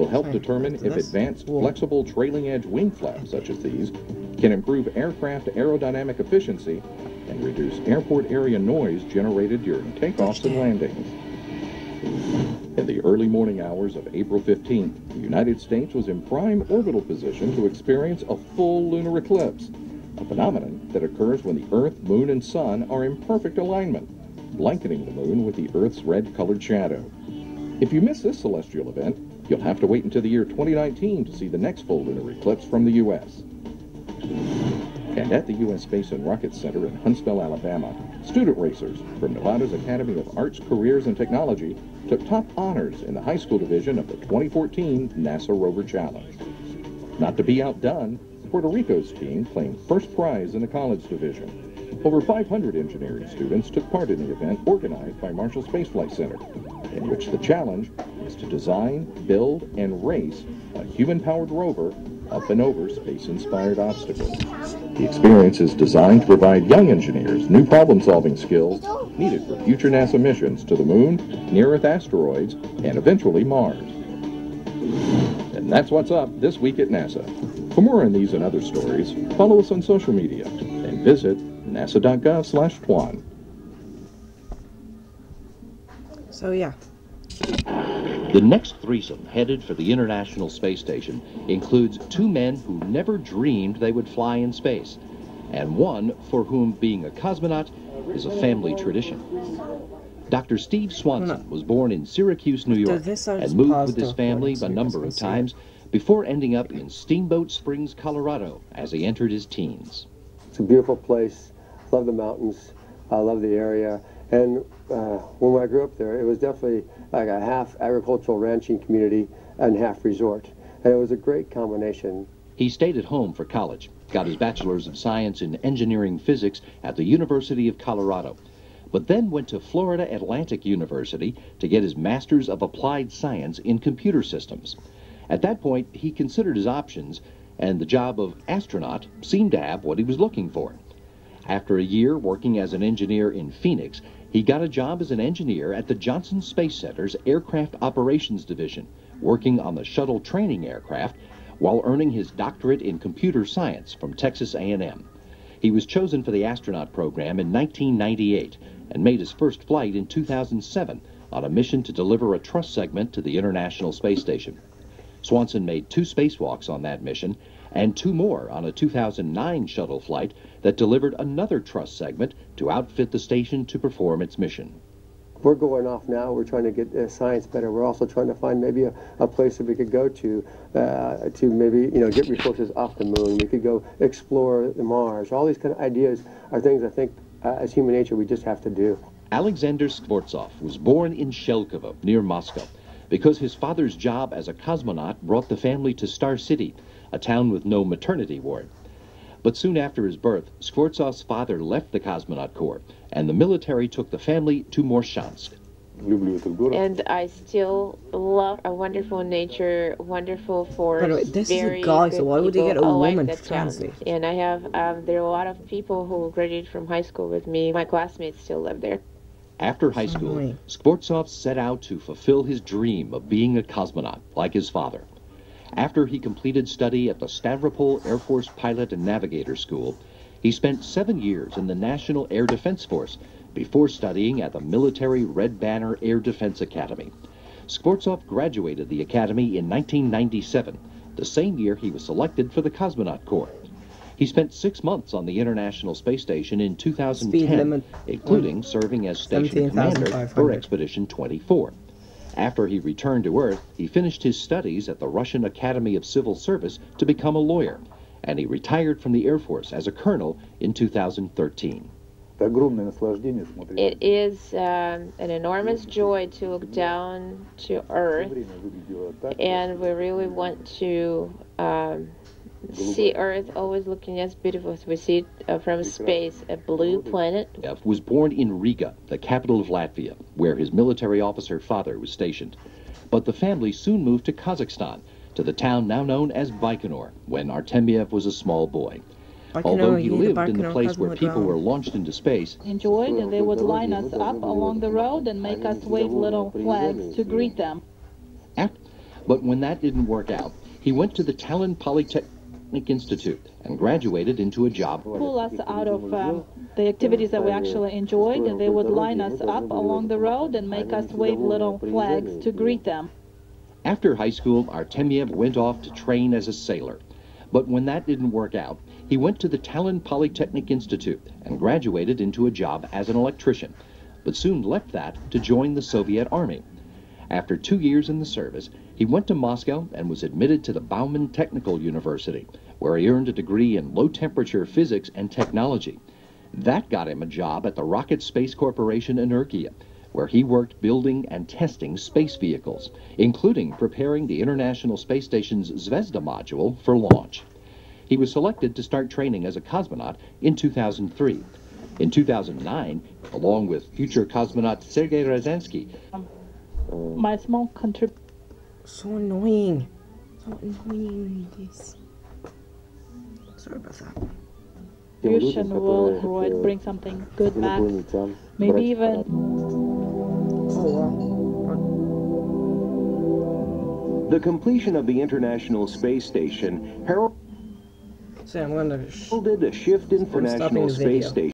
will help determine if advanced flexible trailing edge wing flaps such as these can improve aircraft aerodynamic efficiency and reduce airport area noise generated during takeoffs and landings. In the early morning hours of April 15th, the United States was in prime orbital position to experience a full lunar eclipse, a phenomenon that occurs when the Earth, Moon, and Sun are in perfect alignment, blanketing the Moon with the Earth's red-colored shadow. If you miss this celestial event, you'll have to wait until the year 2019 to see the next full lunar eclipse from the U.S. And at the U.S. Space and Rocket Center in Huntsville, Alabama, student racers from Nevada's Academy of Arts, Careers, and Technology took top honors in the high school division of the 2014 NASA Rover Challenge. Not to be outdone, Puerto Rico's team claimed first prize in the college division. Over 500 engineering students took part in the event organized by Marshall Space Flight Center, in which the challenge is to design, build, and race a human-powered rover up and over space-inspired obstacles. The experience is designed to provide young engineers new problem-solving skills needed for future NASA missions to the Moon, near-Earth asteroids, and eventually Mars. And that's what's up this week at NASA. For more on these and other stories, follow us on social media and visit nasa.gov/Twan. So yeah. The next threesome headed for the International Space Station includes two men who never dreamed they would fly in space, and one for whom being a cosmonaut is a family tradition. Dr. Steve Swanson was born in Syracuse, New York, and moved with his family a number of times before ending up in Steamboat Springs, Colorado, as he entered his teens. It's a beautiful place. I love the mountains. I love the area. And when I grew up there, it was definitely like a half agricultural ranching community and half resort. And it was a great combination. He stayed at home for college, got his Bachelor's of Science in Engineering Physics at the University of Colorado, but then went to Florida Atlantic University to get his Master's of Applied Science in Computer Systems. At that point, he considered his options, and the job of astronaut seemed to have what he was looking for. After a year working as an engineer in Phoenix, he got a job as an engineer at the Johnson Space Center's Aircraft Operations Division, working on the shuttle training aircraft while earning his doctorate in computer science from Texas A&M. He was chosen for the astronaut program in 1998 and made his first flight in 2007 on a mission to deliver a truss segment to the International Space Station. Swanson made 2 spacewalks on that mission and 2 more on a 2009 shuttle flight that delivered another truss segment to outfit the station to perform its mission. We're going off now. We're trying to get science better. We're also trying to find maybe a place that we could go to maybe, get resources off the moon. We could go explore Mars. All these kind of ideas are things I think as human nature we just have to do. Alexander Skvortsov was born in Shelkovo, near Moscow, because his father's job as a cosmonaut brought the family to Star City, a town with no maternity ward. But soon after his birth, Skvortsov's father left the Cosmonaut Corps, and the military took the family to Morshansk. And I still love a wonderful nature, wonderful forest. By the way, this very is a guy, so why would they get a woman to to translate? And I have, there are a lot of people who graduated from high school with me. My classmates still live there. After high school, Skvortsov set out to fulfill his dream of being a cosmonaut, like his father. After he completed study at the Stavropol Air Force Pilot and Navigator School, he spent 7 years in the National Air Defense Force before studying at the Military Red Banner Air Defense Academy. Skvortsov graduated the academy in 1997, the same year he was selected for the Cosmonaut Corps. He spent 6 months on the International Space Station in 2010, including serving as station commander for Expedition 24. After he returned to Earth, he finished his studies at the Russian Academy of Civil Service to become a lawyer, and he retired from the Air Force as a colonel in 2013. It is an enormous joy to look down to Earth, and we really want to see Earth always looking as beautiful as we see it from space, a blue planet. Was born in Riga, the capital of Latvia, where his military officer father was stationed. But the family soon moved to Kazakhstan, to the town now known as Baikonur, when Artemyev was a small boy. Although he lived in the place where people were launched into space, enjoyed, and they would line us up along the road and make us wave little flags to greet them. But when that didn't work out, he went to the Tallinn Polytechnic Institute and graduated into a job. Pull us out of the activities that we actually enjoyed, and they would line us up along the road and make us wave little flags to greet them. After high school, Artemyev went off to train as a sailor. But when that didn't work out, he went to the Tallinn Polytechnic Institute and graduated into a job as an electrician, but soon left that to join the Soviet Army. After 2 years in the service, he went to Moscow and was admitted to the Bauman Technical University, where he earned a degree in low-temperature physics and technology. That got him a job at the Rocket Space Corporation Energia, where he worked building and testing space vehicles, including preparing the International Space Station's Zvezda module for launch. He was selected to start training as a cosmonaut in 2003. In 2009, along with future cosmonaut Sergei Ryazanskiy, My small contribution. So annoying. So annoying. This. Sorry about that. Will bring something good back. Maybe even. The completion of the International Space Station heralded So I'm gonna a shift in for I'm stopping National the Space video. Station.